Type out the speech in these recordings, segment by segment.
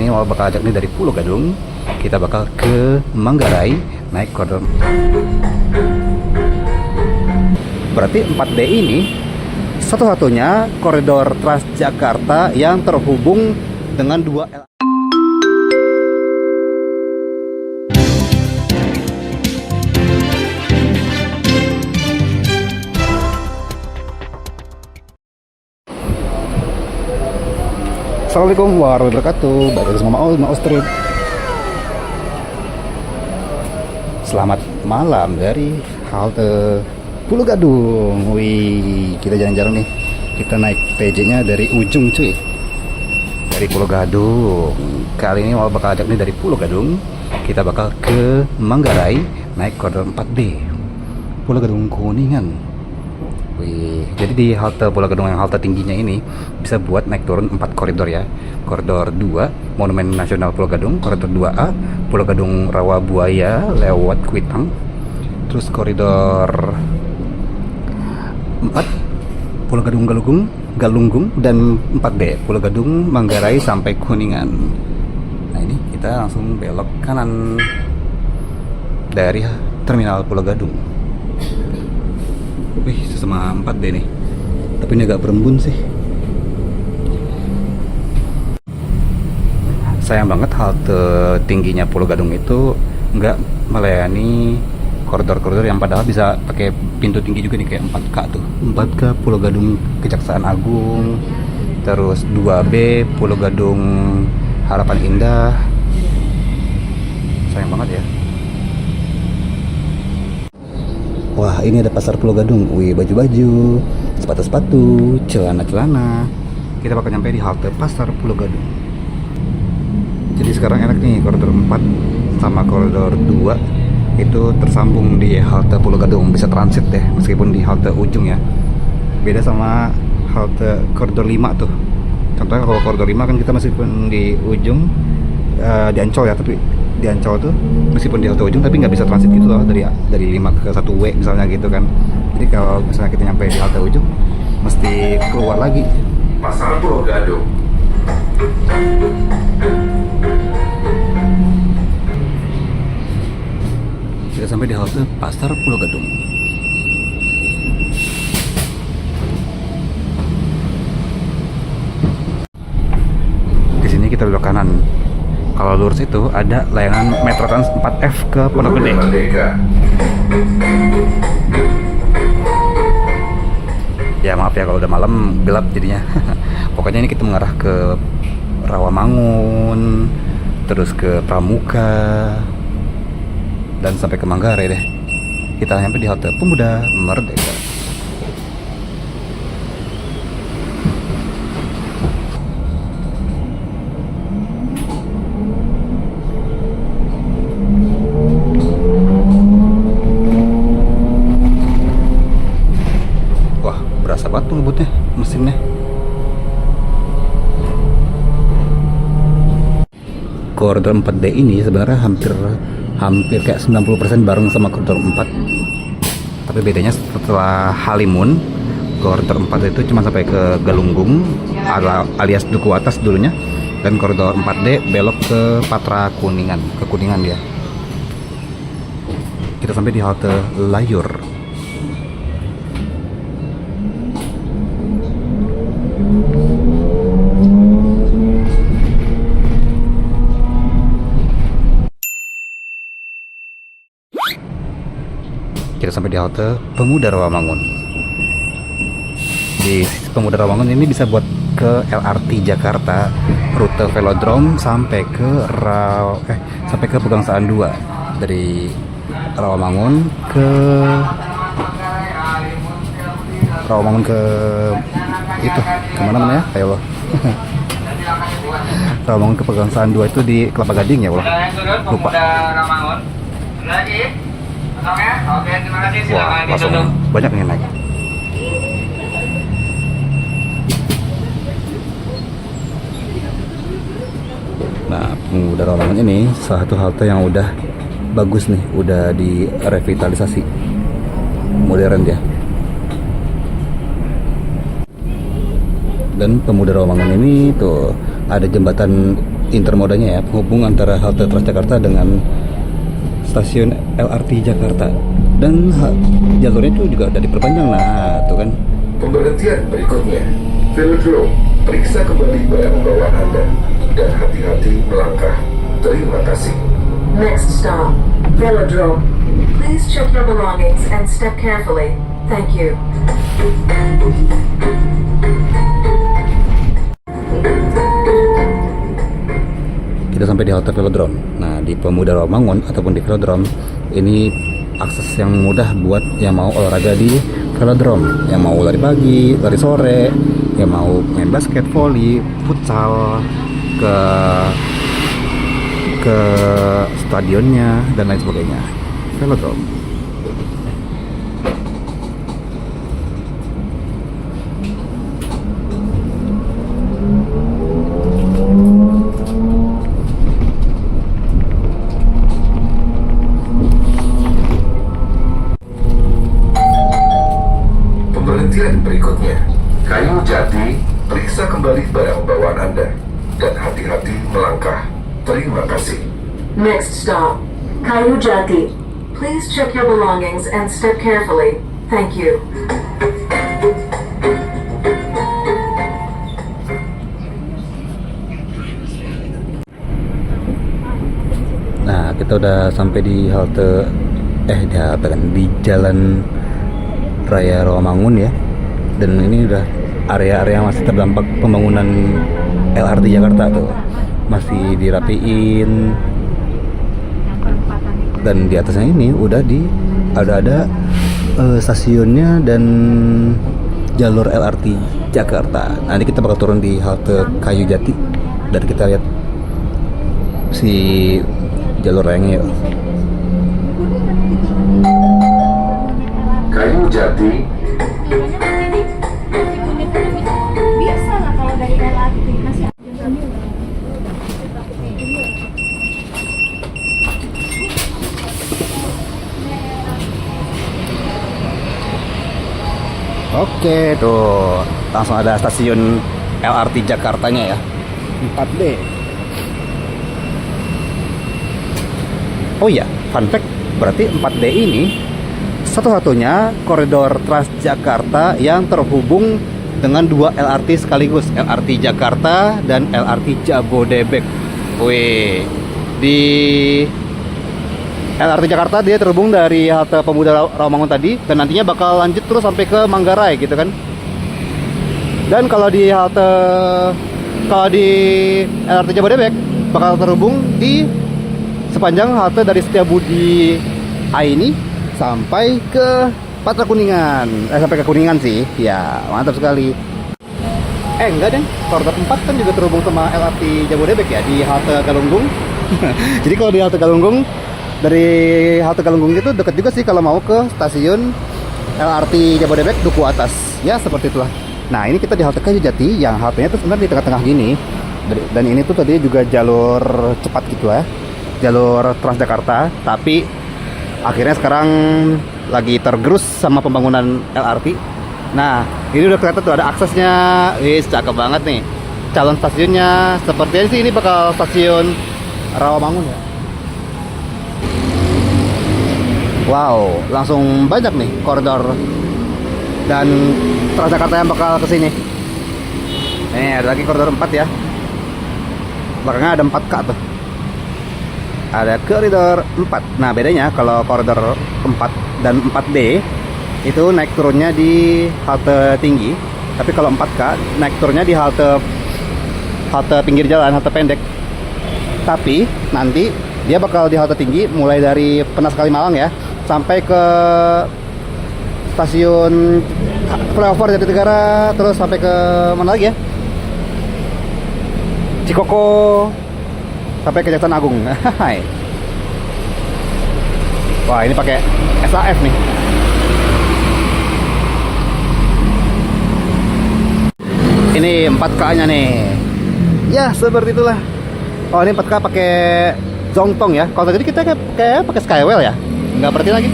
ini mau bakal ajak nih dari Pulau Gadung. Kita bakal ke Manggarai naik koridor. Berarti 4D ini satu-satunya koridor Transjakarta yang terhubung dengan dua Assalamualaikum warahmatullahi wabarakatuh. Balik lagi sama Mama Street. Selamat malam dari halte Pulau Gadung. Wih, kita jalan-jalan nih. Kita naik PJ-nya dari ujung cuy. Dari Pulau Gadung. Kali ini mau bakal ajak nih dari Pulau Gadung. Kita bakal ke Manggarai naik koridor 4B. Pulau Gadung Kuningan. Wih, jadi di halte Pulau Gadung yang halte tingginya ini bisa buat naik turun 4 koridor ya. Koridor 2 Monumen Nasional Pulau Gadung, koridor 2A Pulau Gadung Rawa Buaya lewat Kuitang. Terus koridor 4 Pulau Gadung Galunggung dan 4B Pulau Gadung Manggarai sampai Kuningan. Nah, ini kita langsung belok kanan dari terminal Pulau Gadung. Wih, sesama 4D nih. Tapi ini agak berembun sih. Sayang banget halte tingginya Pulau Gadung itu nggak melayani koridor-koridor yang padahal bisa pakai pintu tinggi juga nih, kayak 4K tuh. 4K Pulau Gadung Kejaksaan Agung, terus 2B Pulau Gadung Harapan Indah. Sayang banget ya. Wah, ini ada pasar Pulau Gadung. Wih, baju-baju, sepatu-sepatu, celana-celana. Kita bakal nyampe di halte pasar Pulau Gadung. Jadi sekarang enak nih, koridor 4 sama koridor 2 itu tersambung di halte Pulau Gadung. Bisa transit deh, meskipun di halte ujung ya. Beda sama halte koridor 5 tuh. Contohnya kalau koridor 5 kan kita meskipun di ujung di Ancol ya, tapi di Ancol tuh meskipun di halte ujung tapi nggak bisa transit gitu loh, dari 5 ke 1W misalnya gitu kan. Jadi kalau misalnya kita nyampe di halte ujung mesti keluar lagi. Pasar Pulau Gadung. Kita sampai di halte pasar Pulau Gadung. Di sini kita belok kanan. Kalau lurus itu ada layanan Metro Trans 4F ke Pondok Gede. Ya maaf ya kalau udah malam gelap jadinya. Pokoknya ini kita mengarah ke Rawamangun, terus ke Pramuka, dan sampai ke Manggarai deh. Kita sampai di halte Pemuda Merdeka. Berasa banget tuh ngebutnya, mesinnya. Koridor 4D ini sebenarnya hampir kayak 90% bareng sama koridor 4. Tapi bedanya setelah Halimun, koridor 4 itu cuma sampai ke Galunggung alias Duku Atas dulunya, dan koridor 4D belok ke Patra Kuningan, ke Kuningan dia. Kita sampai di halte Layur. Kita sampai di halte Pemuda Rawamangun. Di Pemuda Rawamangun ini bisa buat ke LRT Jakarta, rute Velodrome sampai ke Pegangsaan 2. Dari Rawamangun ke itu kemana namanya? Ayo loh. Rawamangun ke Pegangsaan 2 itu di Kelapa Gading ya, lupa. Oke, terima kasih. Wah, langsung banyak yang naik. Nah, Pemuda Rawamangun ini salah satu halte yang udah bagus nih, udah direvitalisasi, modern dia. Dan Pemuda Rawamangun ini tuh ada jembatan intermodanya ya, penghubung antara halte Transjakarta dengan stasiun LRT Jakarta. Dan jalurnya itu juga udah diperpanjang. Nah, tuh kan. Pemberhentian berikutnya, Velodrome. Periksa kembali barang bawaan Anda dan hati-hati melangkah. Terima kasih. Next stop, Velodrome. Please check your belongings and step carefully. Thank you. Kita sampai di halte Velodrome. Nah, di Pemuda Rawamangun ataupun di Velodrome ini akses yang mudah buat yang mau olahraga di Velodrome, yang mau lari pagi, lari sore, yang mau main basket, volley, futsal, ke stadionnya dan lain sebagainya. Velodrome. Pemberhentian berikutnya, Kayu Jati. Periksa kembali barang bawaan Anda dan hati-hati melangkah. Terima kasih. Next stop, Kayu Jati. Please check your belongings and step carefully. Thank you. Nah, kita udah sampai di halte di Jalan Raya Rawamangun ya. Dan ini udah area-area yang masih terdampak pembangunan LRT Jakarta tuh. Masih dirapiin. Dan di atasnya ini udah ada stasiunnya dan jalur LRT Jakarta. Nanti kita bakal turun di halte Kayu Jati dan kita lihat si jalur rayanya yuk. Kayu Jati. Biasa lah kalau dari LRT masih Oke, tuh langsung ada stasiun LRT Jakartanya ya, 4D. Oh iya, fun fact, berarti 4D ini satu-satunya koridor Transjakarta yang terhubung dengan dua LRT sekaligus, LRT Jakarta dan LRT Jabodebek. Wih, di LRT Jakarta dia terhubung dari halte Pemuda Rawamangun tadi dan nantinya bakal lanjut terus sampai ke Manggarai gitu kan. Dan kalau di LRT Jabodebek bakal terhubung di sepanjang halte dari Setiabudi Aini sampai ke Patra Kuningan. Sampai ke Kuningan sih. Ya, mantap sekali. Enggak deh, koridor 4 kan juga terhubung sama LRT Jabodebek ya di halte Galunggung. Jadi kalau di halte Galunggung, dari halte Galunggung itu dekat juga sih kalau mau ke stasiun LRT Jabodebek Duku Atas. Ya, seperti itulah. Nah, ini kita di halte Kayu Jati yang haltenya tuh sebenarnya di tengah-tengah gini. Dan ini tuh tadi juga jalur cepat gitu ya. Jalur Transjakarta, tapi akhirnya sekarang lagi tergerus sama pembangunan LRT. Nah, ini udah kelihatan tuh ada aksesnya. Wih, cakep banget nih. Calon stasiunnya sepertinya sih ini bakal stasiun Rawamangun ya. Wow, langsung banyak nih koridor dan Transjakarta yang bakal kesini. Nih, ada lagi koridor 4 ya. Belakangnya ada 4K tuh. Ada koridor 4. Nah, bedanya kalau koridor 4 dan 4D itu naik turunnya di halte tinggi. Tapi kalau 4K naik turunnya di halte pinggir jalan, halte pendek. Tapi nanti dia bakal di halte tinggi mulai dari Penas Kalimalang ya, sampai ke stasiun flyover Jatinegara, terus sampai ke mana lagi ya? Cikoko, sampai ke Kejaksaan Agung. Wah, ini pakai SAF nih. Ini 4K-nya nih. Ya, seperti itulah. Oh, ini 4K pakai Zongtong ya. Kalau tadi kita kayak pakai Skywell ya. Nggak berarti lagi.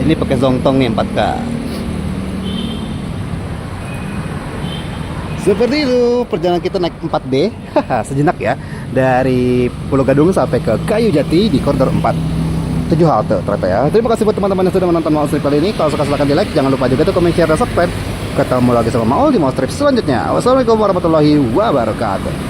Ini pakai Zongtong nih 4K. Seperti itu perjalanan kita naik 4D sejenak ya, dari Pulau Gadung sampai ke Kayu Jati di koridor 4. 7 halte ternyata ya. Terima kasih buat teman-teman yang sudah menonton Maul Strip kali ini. Kalau suka silahkan di like, jangan lupa juga tuh komen, share, dan subscribe. Ketemu lagi sama Maul di Maul Strip selanjutnya. Wassalamualaikum warahmatullahi wabarakatuh.